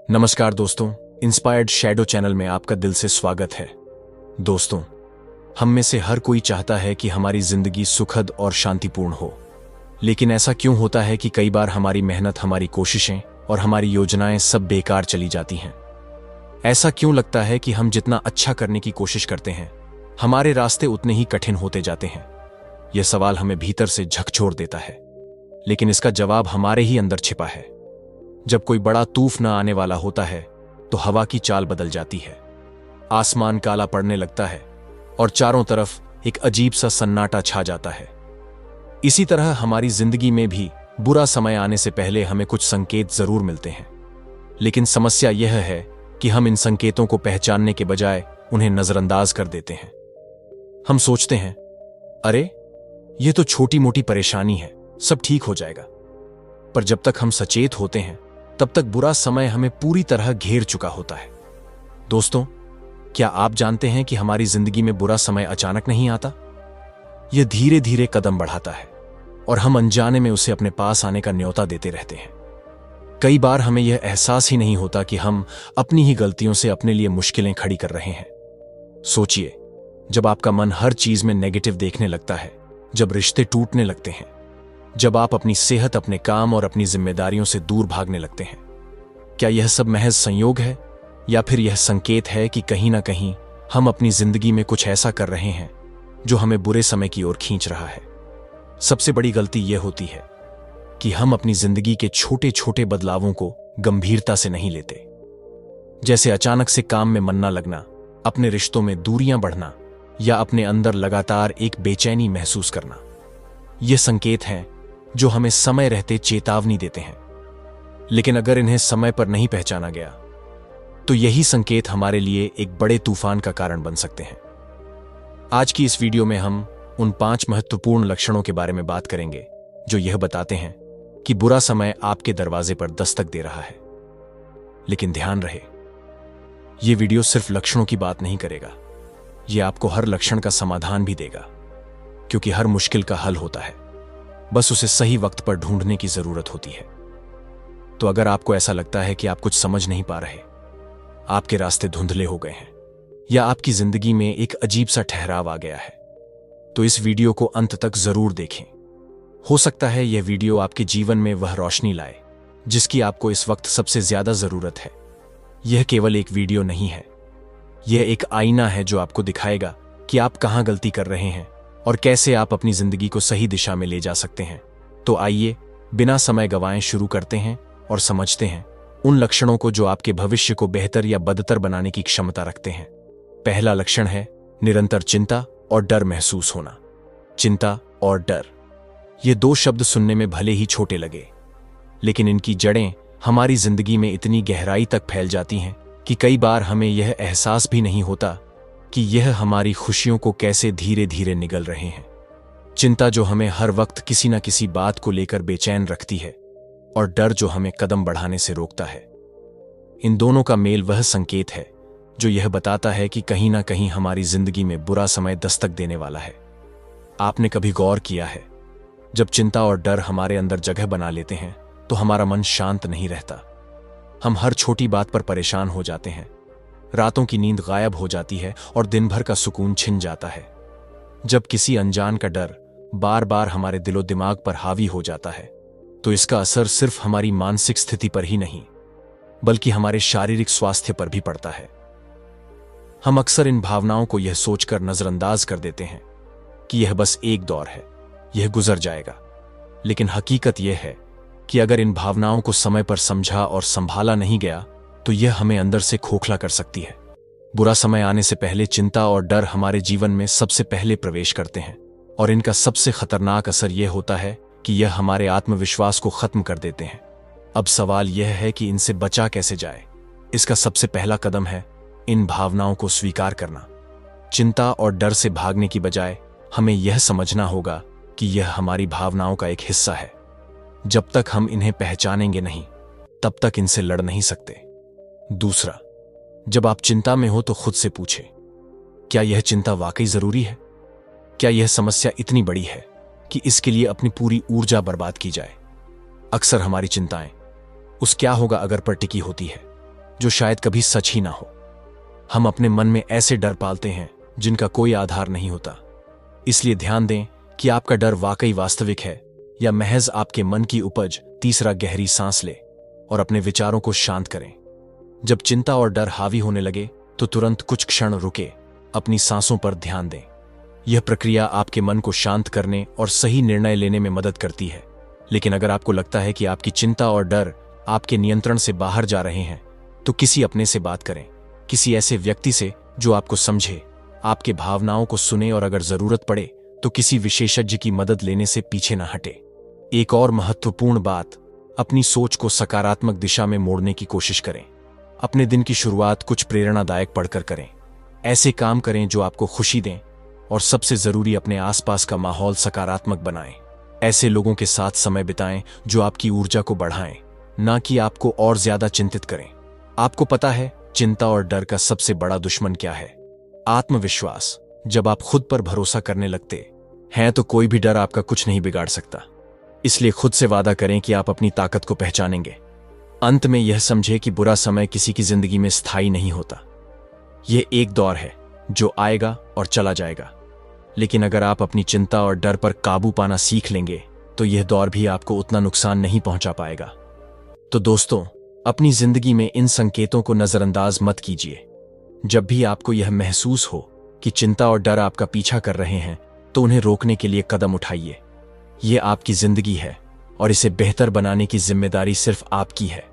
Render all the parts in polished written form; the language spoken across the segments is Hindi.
नमस्कार दोस्तों, इंस्पायर्ड शैडो चैनल में आपका दिल से स्वागत है। दोस्तों, हम में से हर कोई चाहता है कि हमारी जिंदगी सुखद और शांतिपूर्ण हो, लेकिन ऐसा क्यों होता है कि कई बार हमारी मेहनत, हमारी कोशिशें और हमारी योजनाएं सब बेकार चली जाती हैं? ऐसा क्यों लगता है कि हम जितना अच्छा करने की कोशिश करते हैं, हमारे रास्ते उतने ही कठिन होते जाते हैं? यह सवाल हमें भीतर से झकझोर देता है, लेकिन इसका जवाब हमारे ही अंदर छिपा है। जब कोई बड़ा तूफान आने वाला होता है तो हवा की चाल बदल जाती है, आसमान काला पड़ने लगता है और चारों तरफ एक अजीब सा सन्नाटा छा जाता है। इसी तरह हमारी जिंदगी में भी बुरा समय आने से पहले हमें कुछ संकेत जरूर मिलते हैं, लेकिन समस्या यह है कि हम इन संकेतों को पहचानने के बजाय उन्हें नजरअंदाज कर देते हैं। हम सोचते हैं, अरे यह तो छोटी मोटी परेशानी है, सब ठीक हो जाएगा। पर जब तक हम सचेत होते हैं तब तक बुरा समय हमें पूरी तरह घेर चुका होता है। दोस्तों, क्या आप जानते हैं कि हमारी जिंदगी में बुरा समय अचानक नहीं आता? यह धीरे धीरे कदम बढ़ाता है और हम अनजाने में उसे अपने पास आने का न्योता देते रहते हैं। कई बार हमें यह एहसास ही नहीं होता कि हम अपनी ही गलतियों से अपने लिए मुश्किलें खड़ी कर रहे हैं। सोचिए, जब आपका मन हर चीज में नेगेटिव देखने लगता है, जब रिश्ते टूटने लगते हैं, जब आप अपनी सेहत, अपने काम और अपनी जिम्मेदारियों से दूर भागने लगते हैं, क्या यह सब महज संयोग है या फिर यह संकेत है कि कहीं ना कहीं हम अपनी जिंदगी में कुछ ऐसा कर रहे हैं जो हमें बुरे समय की ओर खींच रहा है? सबसे बड़ी गलती यह होती है कि हम अपनी जिंदगी के छोटे छोटे बदलावों को गंभीरता से नहीं लेते। जैसे अचानक से काम में मन न लगना, अपने रिश्तों में दूरियां बढ़ना या अपने अंदर लगातार एक बेचैनी महसूस करना। ये संकेत हैं जो हमें समय रहते चेतावनी देते हैं, लेकिन अगर इन्हें समय पर नहीं पहचाना गया तो यही संकेत हमारे लिए एक बड़े तूफान का कारण बन सकते हैं। आज की इस वीडियो में हम उन 5 महत्वपूर्ण लक्षणों के बारे में बात करेंगे जो यह बताते हैं कि बुरा समय आपके दरवाजे पर दस्तक दे रहा है। लेकिन ध्यान रहे, यह वीडियो सिर्फ लक्षणों की बात नहीं करेगा, यह आपको हर लक्षण का समाधान भी देगा, क्योंकि हर मुश्किल का हल होता है, बस उसे सही वक्त पर ढूंढने की जरूरत होती है। तो अगर आपको ऐसा लगता है कि आप कुछ समझ नहीं पा रहे, आपके रास्ते धुंधले हो गए हैं या आपकी जिंदगी में एक अजीब सा ठहराव आ गया है, तो इस वीडियो को अंत तक जरूर देखें। हो सकता है यह वीडियो आपके जीवन में वह रोशनी लाए जिसकी आपको इस वक्त सबसे ज्यादा जरूरत है। यह केवल एक वीडियो नहीं है, यह एक आईना है जो आपको दिखाएगा कि आप कहां गलती कर रहे हैं और कैसे आप अपनी जिंदगी को सही दिशा में ले जा सकते हैं। तो आइए बिना समय गंवाए शुरू करते हैं और समझते हैं उन लक्षणों को जो आपके भविष्य को बेहतर या बदतर बनाने की क्षमता रखते हैं। पहला लक्षण है निरंतर चिंता और डर महसूस होना। चिंता और डर, ये 2 शब्द सुनने में भले ही छोटे लगे, लेकिन इनकी जड़ें हमारी जिंदगी में इतनी गहराई तक फैल जाती हैं कि कई बार हमें यह एहसास भी नहीं होता कि यह हमारी खुशियों को कैसे धीरे धीरे निगल रहे हैं। चिंता जो हमें हर वक्त किसी न किसी बात को लेकर बेचैन रखती है, और डर जो हमें कदम बढ़ाने से रोकता है। इन दोनों का मेल वह संकेत है जो यह बताता है कि कहीं ना कहीं हमारी जिंदगी में बुरा समय दस्तक देने वाला है। आपने कभी गौर किया है, जब चिंता और डर हमारे अंदर जगह बना लेते हैं तो हमारा मन शांत नहीं रहता। हम हर छोटी बात पर परेशान हो जाते हैं, रातों की नींद गायब हो जाती है और दिन भर का सुकून छिन जाता है। जब किसी अनजान का डर बार बार हमारे दिलो दिमाग पर हावी हो जाता है तो इसका असर सिर्फ हमारी मानसिक स्थिति पर ही नहीं, बल्कि हमारे शारीरिक स्वास्थ्य पर भी पड़ता है। हम अक्सर इन भावनाओं को यह सोचकर नजरअंदाज कर देते हैं कि यह बस एक दौर है, यह गुजर जाएगा। लेकिन हकीकत यह है कि अगर इन भावनाओं को समय पर समझा और संभाला नहीं गया तो यह हमें अंदर से खोखला कर सकती है। बुरा समय आने से पहले चिंता और डर हमारे जीवन में सबसे पहले प्रवेश करते हैं, और इनका सबसे खतरनाक असर यह होता है कि यह हमारे आत्मविश्वास को खत्म कर देते हैं। अब सवाल यह है कि इनसे बचा कैसे जाए। इसका सबसे पहला कदम है इन भावनाओं को स्वीकार करना। चिंता और डर से भागने की बजाय हमें यह समझना होगा कि यह हमारी भावनाओं का एक हिस्सा है। जब तक हम इन्हें पहचानेंगे नहीं, तब तक इनसे लड़ नहीं सकते। दूसरा, जब आप चिंता में हो तो खुद से पूछें, क्या यह चिंता वाकई जरूरी है? क्या यह समस्या इतनी बड़ी है कि इसके लिए अपनी पूरी ऊर्जा बर्बाद की जाए? अक्सर हमारी चिंताएं उस क्या होगा अगर पर टिकी होती है, जो शायद कभी सच ही ना हो। हम अपने मन में ऐसे डर पालते हैं जिनका कोई आधार नहीं होता। इसलिए ध्यान दें कि आपका डर वाकई वास्तविक है या महज आपके मन की उपज। तीसरा, गहरी सांस लें और अपने विचारों को शांत करें। जब चिंता और डर हावी होने लगे तो तुरंत कुछ क्षण रुके, अपनी सांसों पर ध्यान दें। यह प्रक्रिया आपके मन को शांत करने और सही निर्णय लेने में मदद करती है। लेकिन अगर आपको लगता है कि आपकी चिंता और डर आपके नियंत्रण से बाहर जा रहे हैं, तो किसी अपने से बात करें, किसी ऐसे व्यक्ति से जो आपको समझे, आपके भावनाओं को सुने और अगर जरूरत पड़े तो किसी विशेषज्ञ की मदद लेने से पीछे न हटे। एक और महत्वपूर्ण बात, अपनी सोच को सकारात्मक दिशा में मोड़ने की कोशिश करें। अपने दिन की शुरुआत कुछ प्रेरणादायक पढ़कर करें। ऐसे काम करें जो आपको खुशी दें और सबसे जरूरी, अपने आसपास का माहौल सकारात्मक बनाएं। ऐसे लोगों के साथ समय बिताएं जो आपकी ऊर्जा को बढ़ाएं, ना कि आपको और ज्यादा चिंतित करें। आपको पता है चिंता और डर का सबसे बड़ा दुश्मन क्या है? आत्मविश्वास। जब आप खुद पर भरोसा करने लगते हैं तो कोई भी डर आपका कुछ नहीं बिगाड़ सकता। इसलिए खुद से वादा करें कि आप अपनी ताकत को पहचानेंगे। अंत में यह समझे कि बुरा समय किसी की जिंदगी में स्थायी नहीं होता। यह एक दौर है जो आएगा और चला जाएगा। लेकिन अगर आप अपनी चिंता और डर पर काबू पाना सीख लेंगे तो यह दौर भी आपको उतना नुकसान नहीं पहुंचा पाएगा। तो दोस्तों, अपनी जिंदगी में इन संकेतों को नजरअंदाज मत कीजिए। जब भी आपको यह महसूस हो कि चिंता और डर आपका पीछा कर रहे हैं तो उन्हें रोकने के लिए कदम उठाइए। यह आपकी जिंदगी है और इसे बेहतर बनाने की जिम्मेदारी सिर्फ आपकी है।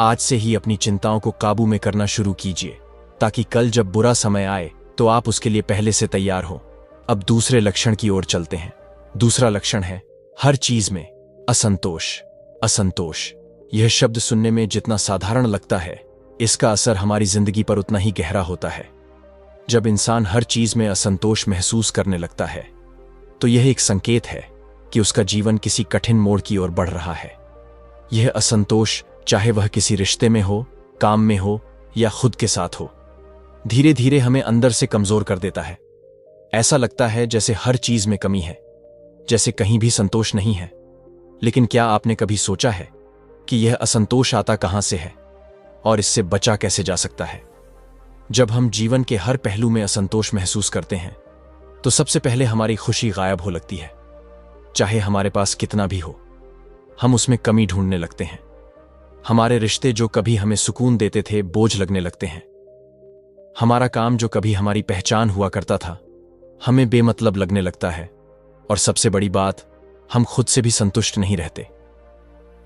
आज से ही अपनी चिंताओं को काबू में करना शुरू कीजिए ताकि कल जब बुरा समय आए तो आप उसके लिए पहले से तैयार हो। अब दूसरे लक्षण की ओर चलते हैं। दूसरा लक्षण है हर चीज में असंतोष। असंतोष, यह शब्द सुनने में जितना साधारण लगता है, इसका असर हमारी जिंदगी पर उतना ही गहरा होता है। जब इंसान हर चीज में असंतोष महसूस करने लगता है तो यह एक संकेत है कि उसका जीवन किसी कठिन मोड़ की ओर बढ़ रहा है। यह असंतोष, चाहे वह किसी रिश्ते में हो, काम में हो या खुद के साथ हो, धीरे धीरे हमें अंदर से कमजोर कर देता है। ऐसा लगता है जैसे हर चीज में कमी है, जैसे कहीं भी संतोष नहीं है। लेकिन क्या आपने कभी सोचा है कि यह असंतोष आता कहां से है और इससे बचा कैसे जा सकता है? जब हम जीवन के हर पहलू में असंतोष महसूस करते हैं तो सबसे पहले हमारी खुशी गायब हो लगती है। चाहे हमारे पास कितना भी हो, हम उसमें कमी ढूंढने लगते हैं। हमारे रिश्ते जो कभी हमें सुकून देते थे, बोझ लगने लगते हैं। हमारा काम जो कभी हमारी पहचान हुआ करता था, हमें बेमतलब लगने लगता है। और सबसे बड़ी बात, हम खुद से भी संतुष्ट नहीं रहते।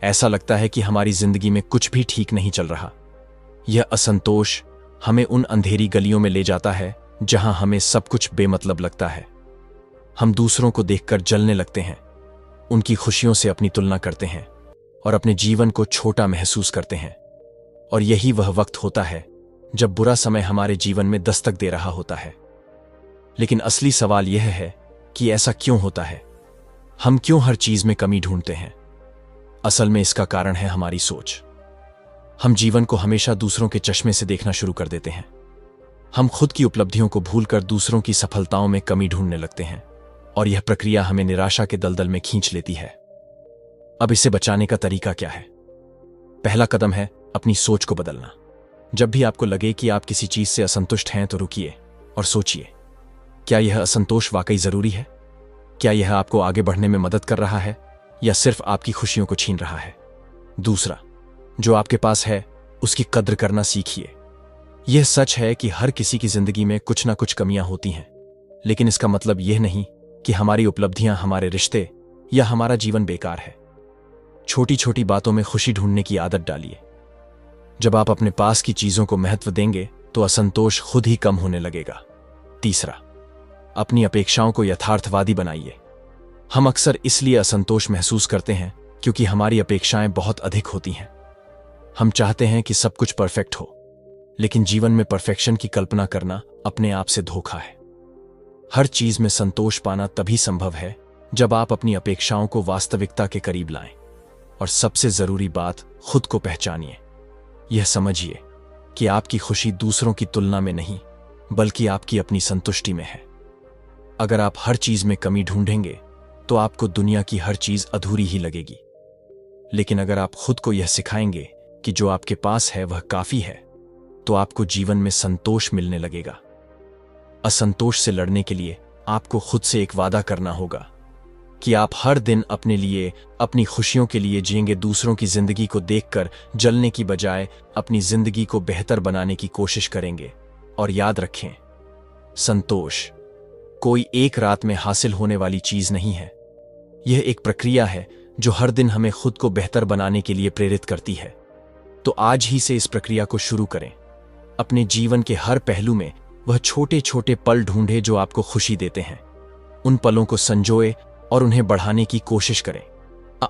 ऐसा लगता है कि हमारी जिंदगी में कुछ भी ठीक नहीं चल रहा। यह असंतोष हमें उन अंधेरी गलियों में ले जाता है जहां हमें सब कुछ बेमतलब लगता है। हम दूसरों को देखकर जलने लगते हैं, उनकी खुशियों से अपनी तुलना करते हैं और अपने जीवन को छोटा महसूस करते हैं। और यही वह वक्त होता है जब बुरा समय हमारे जीवन में दस्तक दे रहा होता है। लेकिन असली सवाल यह है कि ऐसा क्यों होता है? हम क्यों हर चीज में कमी ढूंढते हैं? असल में इसका कारण है हमारी सोच। हम जीवन को हमेशा दूसरों के चश्मे से देखना शुरू कर देते हैं। हम खुद की उपलब्धियों को भूलकर दूसरों की सफलताओं में कमी ढूंढने लगते हैं और यह प्रक्रिया हमें निराशा के दलदल में खींच लेती है। अब इसे बचाने का तरीका क्या है? पहला कदम है अपनी सोच को बदलना। जब भी आपको लगे कि आप किसी चीज से असंतुष्ट हैं तो रुकिए और सोचिए, क्या यह असंतोष वाकई जरूरी है? क्या यह आपको आगे बढ़ने में मदद कर रहा है या सिर्फ आपकी खुशियों को छीन रहा है? दूसरा, जो आपके पास है उसकी कद्र करना सीखिए। यह सच है कि हर किसी की जिंदगी में कुछ ना कुछ कमियां होती हैं, लेकिन इसका मतलब यह नहीं कि हमारी उपलब्धियां, हमारे रिश्ते या हमारा जीवन बेकार है। छोटी छोटी बातों में खुशी ढूंढने की आदत डालिए। जब आप अपने पास की चीजों को महत्व देंगे तो असंतोष खुद ही कम होने लगेगा। तीसरा, अपनी अपेक्षाओं को यथार्थवादी बनाइए। हम अक्सर इसलिए असंतोष महसूस करते हैं क्योंकि हमारी अपेक्षाएं बहुत अधिक होती हैं। हम चाहते हैं कि सब कुछ परफेक्ट हो, लेकिन जीवन में परफेक्शन की कल्पना करना अपने आप से धोखा है। हर चीज में संतोष पाना तभी संभव है जब आप अपनी अपेक्षाओं को वास्तविकता के करीब लाएं। और सबसे जरूरी बात, खुद को पहचानिए। यह समझिए कि आपकी खुशी दूसरों की तुलना में नहीं, बल्कि आपकी अपनी संतुष्टि में है। अगर आप हर चीज में कमी ढूंढेंगे तो आपको दुनिया की हर चीज अधूरी ही लगेगी। लेकिन अगर आप खुद को यह सिखाएंगे कि जो आपके पास है वह काफी है, तो आपको जीवन में संतोष मिलने लगेगा। असंतोष से लड़ने के लिए आपको खुद से एक वादा करना होगा कि आप हर दिन अपने लिए, अपनी खुशियों के लिए जिएंगे। दूसरों की जिंदगी को देखकर जलने की बजाय अपनी जिंदगी को बेहतर बनाने की कोशिश करेंगे। और याद रखें, संतोष कोई एक रात में हासिल होने वाली चीज नहीं है। यह एक प्रक्रिया है जो हर दिन हमें खुद को बेहतर बनाने के लिए प्रेरित करती है। तो आज ही से इस प्रक्रिया को शुरू करें। अपने जीवन के हर पहलू में वह छोटे छोटे पल ढूंढे जो आपको खुशी देते हैं। उन पलों को संजोए और उन्हें बढ़ाने की कोशिश करें।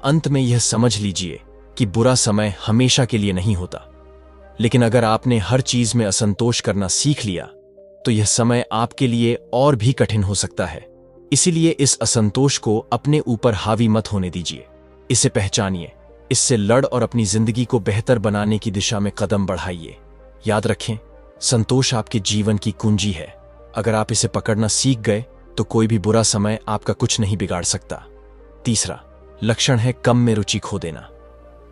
अंत में यह समझ लीजिए कि बुरा समय हमेशा के लिए नहीं होता, लेकिन अगर आपने हर चीज में असंतोष करना सीख लिया तो यह समय आपके लिए और भी कठिन हो सकता है। इसीलिए इस असंतोष को अपने ऊपर हावी मत होने दीजिए। इसे पहचानिए, इससे लड़ और अपनी जिंदगी को बेहतर बनाने की दिशा में कदम बढ़ाइए। याद रखें, संतोष आपके जीवन की कुंजी है। अगर आप इसे पकड़ना सीख गए तो कोई भी बुरा समय आपका कुछ नहीं बिगाड़ सकता। तीसरा लक्षण है कम में रुचि खो देना।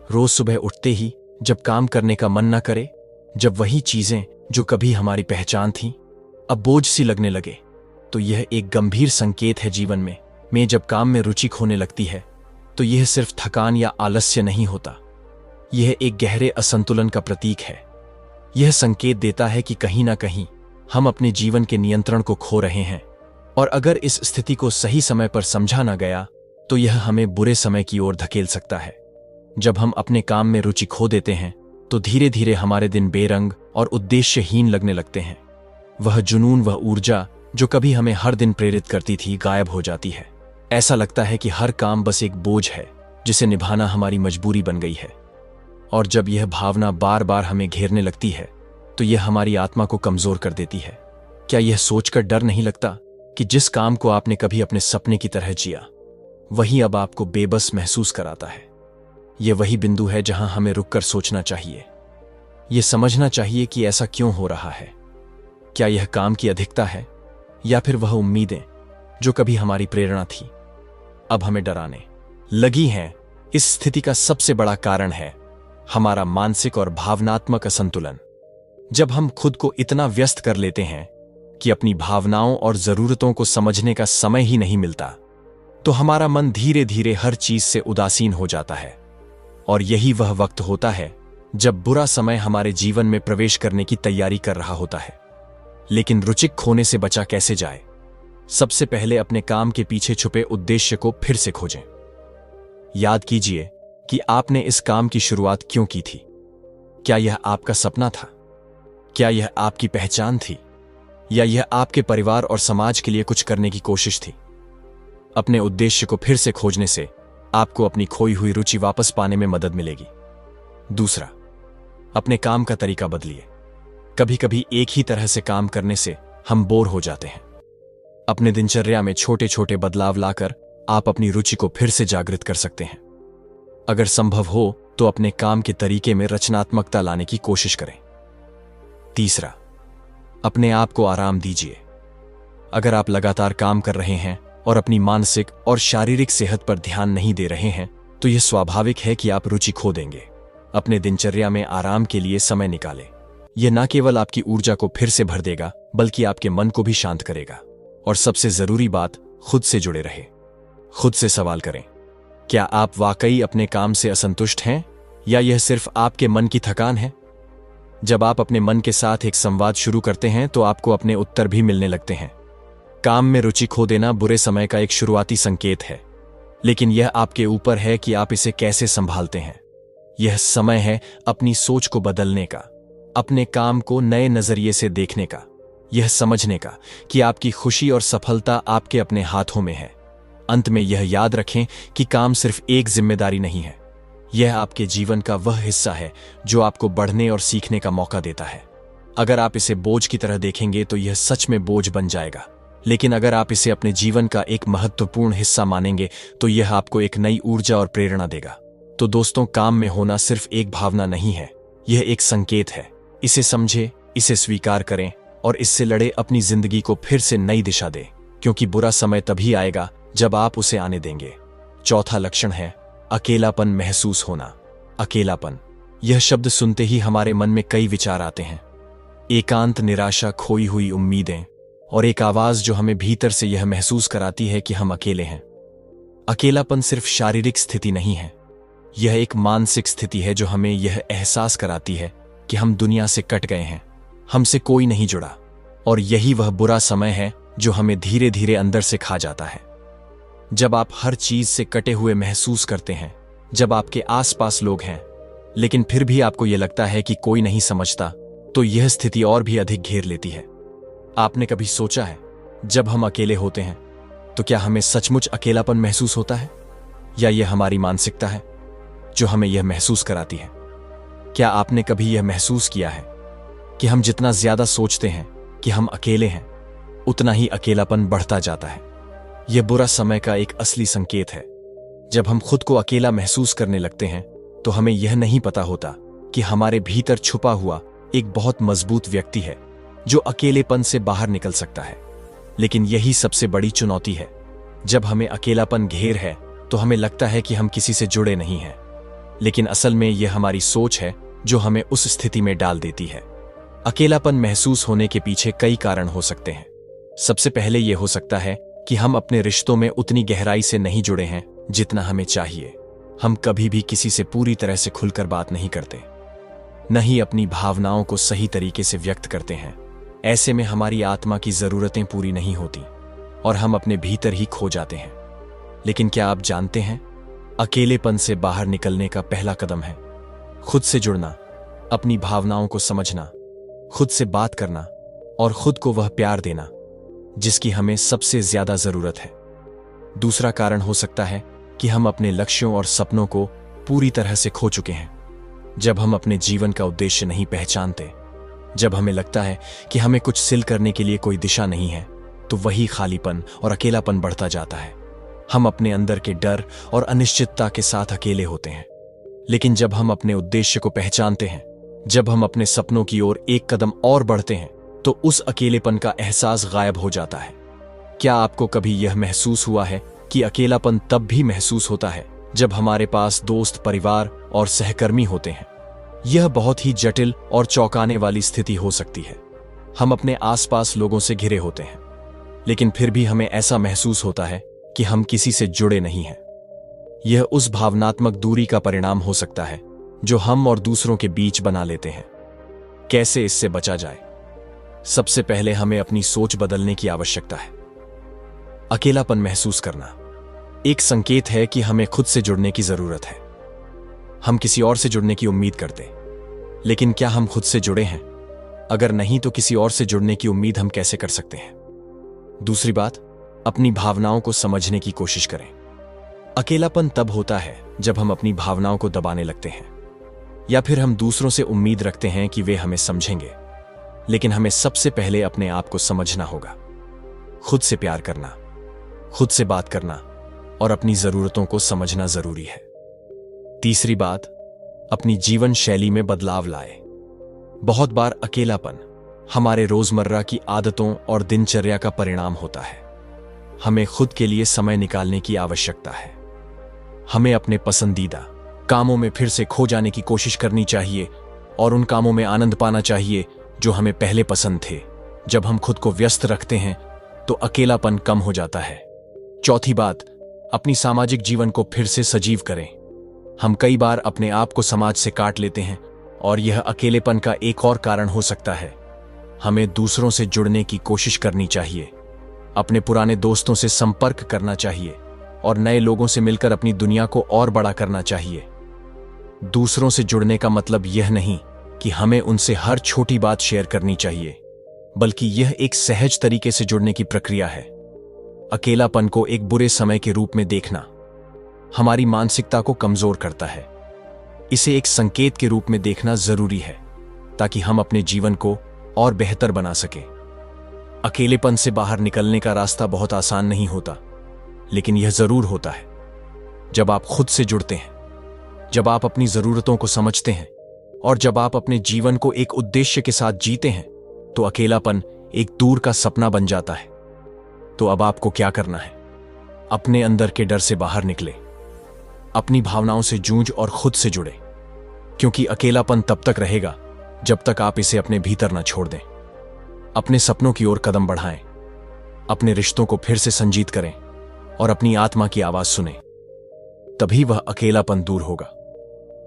रोज सुबह उठते ही जब काम करने का मन न करे, जब वही चीजें जो कभी हमारी पहचान थीं अब बोझ सी लगने लगे, तो यह एक गंभीर संकेत है। जीवन में जब काम में रुचि खोने लगती है तो यह सिर्फ थकान या आलस्य नहीं होता, यह एक गहरे असंतुलन का प्रतीक है। यह संकेत देता है कि कहीं ना कहीं हम अपने जीवन के नियंत्रण को खो रहे हैं, और अगर इस स्थिति को सही समय पर समझा ना गया तो यह हमें बुरे समय की ओर धकेल सकता है। जब हम अपने काम में रुचि खो देते हैं तो धीरे धीरे हमारे दिन बेरंग और उद्देश्यहीन लगने लगते हैं। वह जुनून, वह ऊर्जा जो कभी हमें हर दिन प्रेरित करती थी, गायब हो जाती है। ऐसा लगता है कि हर काम बस एक बोझ है जिसे निभाना हमारी मजबूरी बन गई है। और जब यह भावना बार बार हमें घेरने लगती है तो यह हमारी आत्मा को कमजोर कर देती है। क्या यह सोचकर डर नहीं लगता कि जिस काम को आपने कभी अपने सपने की तरह जिया वही अब आपको बेबस महसूस कराता है? यह वही बिंदु है जहां हमें रुककर सोचना चाहिए। यह समझना चाहिए कि ऐसा क्यों हो रहा है। क्या यह काम की अधिकता है या फिर वह उम्मीदें जो कभी हमारी प्रेरणा थी अब हमें डराने लगी हैं? इस स्थिति का सबसे बड़ा कारण है हमारा मानसिक और भावनात्मक असंतुलन। जब हम खुद को इतना व्यस्त कर लेते हैं कि अपनी भावनाओं और जरूरतों को समझने का समय ही नहीं मिलता, तो हमारा मन धीरे धीरे हर चीज से उदासीन हो जाता है। और यही वह वक्त होता है जब बुरा समय हमारे जीवन में प्रवेश करने की तैयारी कर रहा होता है। लेकिन रुचि खोने से बचा कैसे जाए? सबसे पहले अपने काम के पीछे छुपे उद्देश्य को फिर से खोजें। याद कीजिए कि आपने इस काम की शुरुआत क्यों की थी। क्या यह आपका सपना था? क्या यह आपकी पहचान थी? या यह आपके परिवार और समाज के लिए कुछ करने की कोशिश थी? अपने उद्देश्य को फिर से खोजने से आपको अपनी खोई हुई रुचि वापस पाने में मदद मिलेगी। दूसरा, अपने काम का तरीका बदलिए। कभी कभी एक ही तरह से काम करने से हम बोर हो जाते हैं। अपने दिनचर्या में छोटे छोटे बदलाव लाकर आप अपनी रुचि को फिर से जागृत कर सकते हैं। अगर संभव हो तो अपने काम के तरीके में रचनात्मकता लाने की कोशिश करें। तीसरा, अपने आप को आराम दीजिए। अगर आप लगातार काम कर रहे हैं और अपनी मानसिक और शारीरिक सेहत पर ध्यान नहीं दे रहे हैं तो यह स्वाभाविक है कि आप रुचि खो देंगे। अपने दिनचर्या में आराम के लिए समय निकालें। यह न केवल आपकी ऊर्जा को फिर से भर देगा बल्कि आपके मन को भी शांत करेगा। और सबसे जरूरी बात, खुद से जुड़े रहे। खुद से सवाल करें, क्या आप वाकई अपने काम से असंतुष्ट हैं या यह सिर्फ आपके मन की थकान है? जब आप अपने मन के साथ एक संवाद शुरू करते हैं तो आपको अपने उत्तर भी मिलने लगते हैं। काम में रुचि खो देना बुरे समय का एक शुरुआती संकेत है, लेकिन यह आपके ऊपर है कि आप इसे कैसे संभालते हैं। यह समय है अपनी सोच को बदलने का, अपने काम को नए नजरिए से देखने का, यह समझने का कि आपकी खुशी और सफलता आपके अपने हाथों में है। अंत में यह याद रखें कि काम सिर्फ एक जिम्मेदारी नहीं है, यह आपके जीवन का वह हिस्सा है जो आपको बढ़ने और सीखने का मौका देता है। अगर आप इसे बोझ की तरह देखेंगे तो यह सच में बोझ बन जाएगा, लेकिन अगर आप इसे अपने जीवन का एक महत्वपूर्ण हिस्सा मानेंगे तो यह आपको एक नई ऊर्जा और प्रेरणा देगा। तो दोस्तों, काम में होना सिर्फ एक भावना नहीं है, यह एक संकेत है। इसे समझे, इसे स्वीकार करें और इससे लड़े अपनी जिंदगी को फिर से नई दिशा दें, क्योंकि बुरा समय तभी आएगा जब आप उसे आने देंगे। चौथा लक्षण है अकेलापन महसूस होना। अकेलापन, यह शब्द सुनते ही हमारे मन में कई विचार आते हैं। एकांत, निराशा, खोई हुई उम्मीदें और एक आवाज जो हमें भीतर से यह महसूस कराती है कि हम अकेले हैं। अकेलापन सिर्फ शारीरिक स्थिति नहीं है, यह एक मानसिक स्थिति है जो हमें यह एहसास कराती है कि हम दुनिया से कट गए हैं, हमसे कोई नहीं जुड़ा। और यही वह बुरा समय है जो हमें धीरे धीरे अंदर से खा जाता है। जब आप हर चीज से कटे हुए महसूस करते हैं, जब आपके आसपास लोग हैं लेकिन फिर भी आपको यह लगता है कि कोई नहीं समझता, तो यह स्थिति और भी अधिक घेर लेती है। आपने कभी सोचा है, जब हम अकेले होते हैं तो क्या हमें सचमुच अकेलापन महसूस होता है, या यह हमारी मानसिकता है जो हमें यह महसूस कराती है? क्या आपने कभी यह महसूस किया है कि हम जितना ज्यादा सोचते हैं कि हम अकेले हैं, उतना ही अकेलापन बढ़ता जाता है? यह बुरा समय का एक असली संकेत है। जब हम खुद को अकेला महसूस करने लगते हैं तो हमें यह नहीं पता होता कि हमारे भीतर छुपा हुआ एक बहुत मजबूत व्यक्ति है जो अकेलेपन से बाहर निकल सकता है। लेकिन यही सबसे बड़ी चुनौती है। जब हमें अकेलापन घेर है तो हमें लगता है कि हम किसी से जुड़े नहीं हैं, लेकिन असल में यह हमारी सोच है जो हमें उस स्थिति में डाल देती है। अकेलापन महसूस होने के पीछे कई कारण हो सकते हैं। सबसे पहले यह हो सकता है कि हम अपने रिश्तों में उतनी गहराई से नहीं जुड़े हैं जितना हमें चाहिए। हम कभी भी किसी से पूरी तरह से खुलकर बात नहीं करते, न ही अपनी भावनाओं को सही तरीके से व्यक्त करते हैं। ऐसे में हमारी आत्मा की जरूरतें पूरी नहीं होती और हम अपने भीतर ही खो जाते हैं। लेकिन क्या आप जानते हैं, अकेलेपन से बाहर निकलने का पहला कदम है खुद से जुड़ना, अपनी भावनाओं को समझना, खुद से बात करना और खुद को वह प्यार देना जिसकी हमें सबसे ज्यादा जरूरत है। दूसरा कारण हो सकता है कि हम अपने लक्ष्यों और सपनों को पूरी तरह से खो चुके हैं। जब हम अपने जीवन का उद्देश्य नहीं पहचानते, जब हमें लगता है कि हमें कुछ हासिल करने के लिए कोई दिशा नहीं है, तो वही खालीपन और अकेलापन बढ़ता जाता है। हम अपने अंदर के डर और अनिश्चितता के साथ अकेले होते हैं। लेकिन जब हम अपने उद्देश्य को पहचानते हैं, जब हम अपने सपनों की ओर एक कदम और बढ़ते हैं, तो उस अकेलेपन का एहसास गायब हो जाता है। क्या आपको कभी यह महसूस हुआ है कि अकेलापन तब भी महसूस होता है जब हमारे पास दोस्त, परिवार और सहकर्मी होते हैं? यह बहुत ही जटिल और चौंकाने वाली स्थिति हो सकती है। हम अपने आसपास लोगों से घिरे होते हैं, लेकिन फिर भी हमें ऐसा महसूस होता है कि हम किसी से जुड़े नहीं हैं। यह उस भावनात्मक दूरी का परिणाम हो सकता है जो हम और दूसरों के बीच बना लेते हैं। कैसे इससे बचा जाए? सबसे पहले हमें अपनी सोच बदलने की आवश्यकता है। अकेलापन महसूस करना एक संकेत है कि हमें खुद से जुड़ने की जरूरत है। हम किसी और से जुड़ने की उम्मीद करते, लेकिन क्या हम खुद से जुड़े हैं? अगर नहीं, तो किसी और से जुड़ने की उम्मीद हम कैसे कर सकते हैं? दूसरी बात, अपनी भावनाओं को समझने की कोशिश करें। अकेलापन तब होता है जब हम अपनी भावनाओं को दबाने लगते हैं, या फिर हम दूसरों से उम्मीद रखते हैं कि वे हमें समझेंगे। लेकिन हमें सबसे पहले अपने आप को समझना होगा। खुद से प्यार करना, खुद से बात करना और अपनी जरूरतों को समझना जरूरी है। तीसरी बात, अपनी जीवन शैली में बदलाव लाए। बहुत बार अकेलापन हमारे रोजमर्रा की आदतों और दिनचर्या का परिणाम होता है। हमें खुद के लिए समय निकालने की आवश्यकता है। हमें अपने पसंदीदा कामों में फिर से खो जाने की कोशिश करनी चाहिए और उन कामों में आनंद पाना चाहिए जो हमें पहले पसंद थे। जब हम खुद को व्यस्त रखते हैं तो अकेलापन कम हो जाता है। चौथी बात, अपनी सामाजिक जीवन को फिर से सजीव करें। हम कई बार अपने आप को समाज से काट लेते हैं और यह अकेलेपन का एक और कारण हो सकता है। हमें दूसरों से जुड़ने की कोशिश करनी चाहिए, अपने पुराने दोस्तों से संपर्क करना चाहिए और नए लोगों से मिलकर अपनी दुनिया को और बड़ा करना चाहिए। दूसरों से जुड़ने का मतलब यह नहीं कि हमें उनसे हर छोटी बात शेयर करनी चाहिए, बल्कि यह एक सहज तरीके से जुड़ने की प्रक्रिया है। अकेलापन को एक बुरे समय के रूप में देखना हमारी मानसिकता को कमजोर करता है। इसे एक संकेत के रूप में देखना जरूरी है ताकि हम अपने जीवन को और बेहतर बना सकें। अकेलेपन से बाहर निकलने का रास्ता बहुत आसान नहीं होता, लेकिन यह जरूर होता है। जब आप खुद से जुड़ते हैं, जब आप अपनी जरूरतों को समझते हैं और जब आप अपने जीवन को एक उद्देश्य के साथ जीते हैं, तो अकेलापन एक दूर का सपना बन जाता है। तो अब आपको क्या करना है? अपने अंदर के डर से बाहर निकले, अपनी भावनाओं से जूझ और खुद से जुड़े, क्योंकि अकेलापन तब तक रहेगा जब तक आप इसे अपने भीतर न छोड़ दें। अपने सपनों की ओर कदम बढ़ाएं, अपने रिश्तों को फिर से संजीत करें और अपनी आत्मा की आवाज सुनें। तभी वह अकेलापन दूर होगा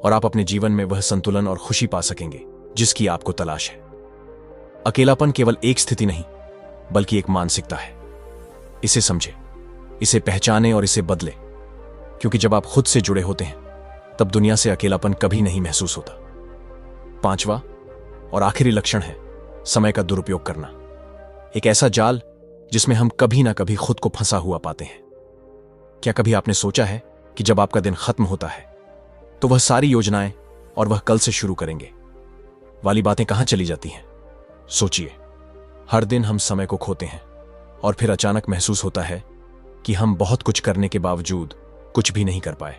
और आप अपने जीवन में वह संतुलन और खुशी पा सकेंगे जिसकी आपको तलाश है। अकेलापन केवल एक स्थिति नहीं, बल्कि एक मानसिकता है। इसे समझें, इसे पहचानें और इसे बदलें, क्योंकि जब आप खुद से जुड़े होते हैं तब दुनिया से अकेलापन कभी नहीं महसूस होता। 5वां और आखिरी लक्षण है समय का दुरुपयोग करना। एक ऐसा जाल जिसमें हम कभी ना कभी खुद को फंसा हुआ पाते हैं। क्या कभी आपने सोचा है कि जब आपका दिन खत्म होता है तो वह सारी योजनाएं और वह कल से शुरू करेंगे वाली बातें कहां चली जाती हैं? सोचिए, हर दिन हम समय को खोते हैं और फिर अचानक महसूस होता है कि हम बहुत कुछ करने के बावजूद कुछ भी नहीं कर पाए।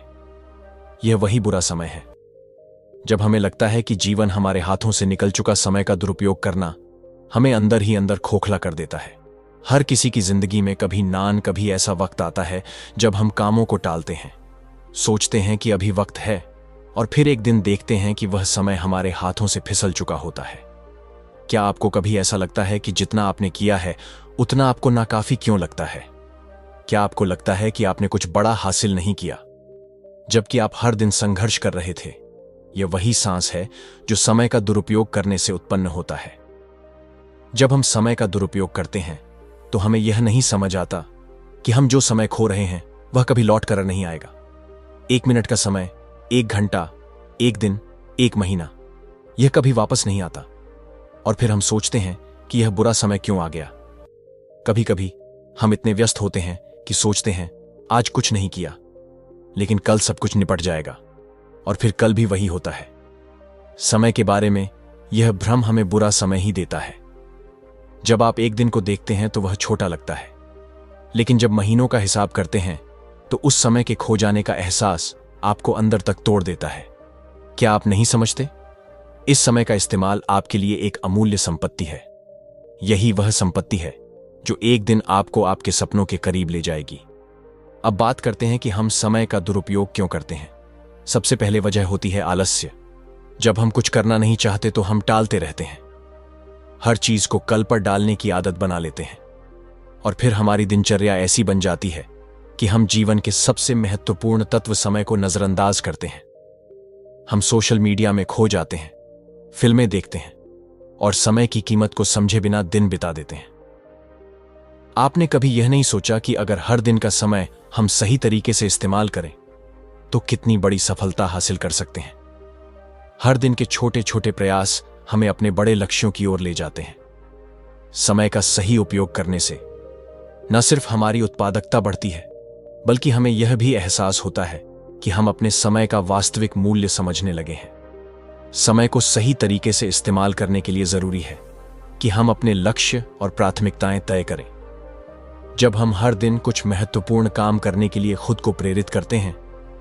यह वही बुरा समय है जब हमें लगता है कि जीवन हमारे हाथों से निकल चुका। समय का दुरुपयोग करना हमें अंदर ही अंदर खोखला कर देता है। हर किसी की जिंदगी में कभी ऐसा वक्त आता है जब हम कामों को टालते हैं, सोचते हैं कि अभी वक्त है, और फिर एक दिन देखते हैं कि वह समय हमारे हाथों से फिसल चुका होता है। क्या आपको कभी ऐसा लगता है कि जितना आपने किया है उतना आपको नाकाफी क्यों लगता है? क्या आपको लगता है कि आपने कुछ बड़ा हासिल नहीं किया, जबकि आप हर दिन संघर्ष कर रहे थे? यह वही सांस है जो समय का दुरुपयोग करने से उत्पन्न होता है। जब हम समय का दुरुपयोग करते हैं तो हमें यह नहीं समझ आता कि हम जो समय खो रहे हैं वह कभी लौट कर नहीं आएगा। 1 मिनट का समय, 1 घंटा, 1 दिन, 1 महीना, यह कभी वापस नहीं आता। और फिर हम सोचते हैं कि यह बुरा समय क्यों आ गया। कभी कभी हम इतने व्यस्त होते हैं कि सोचते हैं आज कुछ नहीं किया, लेकिन कल सब कुछ निपट जाएगा, और फिर कल भी वही होता है। समय के बारे में यह भ्रम हमें बुरा समय ही देता है। जब आप एक दिन को देखते हैं तो वह छोटा लगता है, लेकिन जब महीनों का हिसाब करते हैं तो उस समय के खो जाने का एहसास आपको अंदर तक तोड़ देता है। क्या आप नहीं समझते? इस समय का इस्तेमाल आपके लिए एक अमूल्य संपत्ति है। यही वह संपत्ति है जो एक दिन आपको आपके सपनों के करीब ले जाएगी। अब बात करते हैं कि हम समय का दुरुपयोग क्यों करते हैं। सबसे पहले वजह होती है आलस्य। जब हम कुछ करना नहीं चाहते तो हम टालते रहते हैं, हर चीज को कल पर डालने की आदत बना लेते हैं, और फिर हमारी दिनचर्या ऐसी बन जाती है कि हम जीवन के सबसे महत्वपूर्ण तत्व समय को नजरअंदाज करते हैं। हम सोशल मीडिया में खो जाते हैं, फिल्में देखते हैं और समय की कीमत को समझे बिना दिन बिता देते हैं। आपने कभी यह नहीं सोचा कि अगर हर दिन का समय हम सही तरीके से इस्तेमाल करें तो कितनी बड़ी सफलता हासिल कर सकते हैं? हर दिन के छोटे छोटे प्रयास हमें अपने बड़े लक्ष्यों की ओर ले जाते हैं। समय का सही उपयोग करने से न सिर्फ हमारी उत्पादकता बढ़ती है, बल्कि हमें यह भी एहसास होता है कि हम अपने समय का वास्तविक मूल्य समझने लगे हैं। समय को सही तरीके से इस्तेमाल करने के लिए जरूरी है कि हम अपने लक्ष्य और प्राथमिकताएं तय करें। जब हम हर दिन कुछ महत्वपूर्ण काम करने के लिए खुद को प्रेरित करते हैं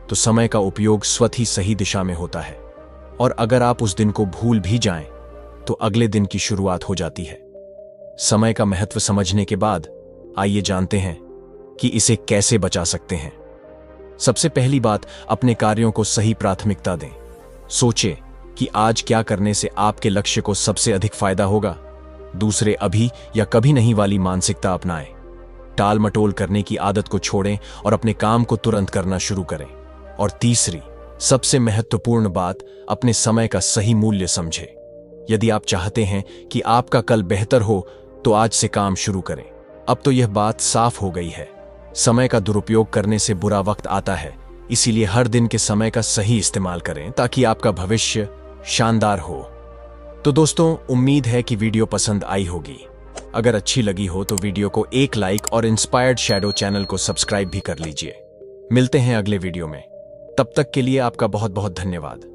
तो समय का उपयोग स्वतः ही सही दिशा में होता है, और अगर आप उस दिन को भूल भी जाएं तो अगले दिन की शुरुआत हो जाती है। समय का महत्व समझने के बाद आइए जानते हैं कि इसे कैसे बचा सकते हैं। सबसे पहली बात, अपने कार्यों को सही प्राथमिकता दें। सोचें कि आज क्या करने से आपके लक्ष्य को सबसे अधिक फायदा होगा। दूसरे अभी या कभी नहीं वाली मानसिकता अपनाएं। टाल मटोल करने की आदत को छोड़ें और अपने काम को तुरंत करना शुरू करें। और तीसरी, सबसे महत्वपूर्ण बात, अपने समय का सही मूल्य समझें। यदि आप चाहते हैं कि आपका कल बेहतर हो तो आज से काम शुरू करें। अब तो यह बात साफ हो गई है, समय का दुरुपयोग करने से बुरा वक्त आता है, इसीलिए हर दिन के समय का सही इस्तेमाल करें ताकि आपका भविष्य शानदार हो। तो दोस्तों, उम्मीद है कि वीडियो पसंद आई होगी। अगर अच्छी लगी हो तो वीडियो को एक लाइक और इंस्पायर्ड शैडो चैनल को सब्सक्राइब भी कर लीजिए। मिलते हैं अगले वीडियो में, तब तक के लिए आपका बहुत बहुत धन्यवाद।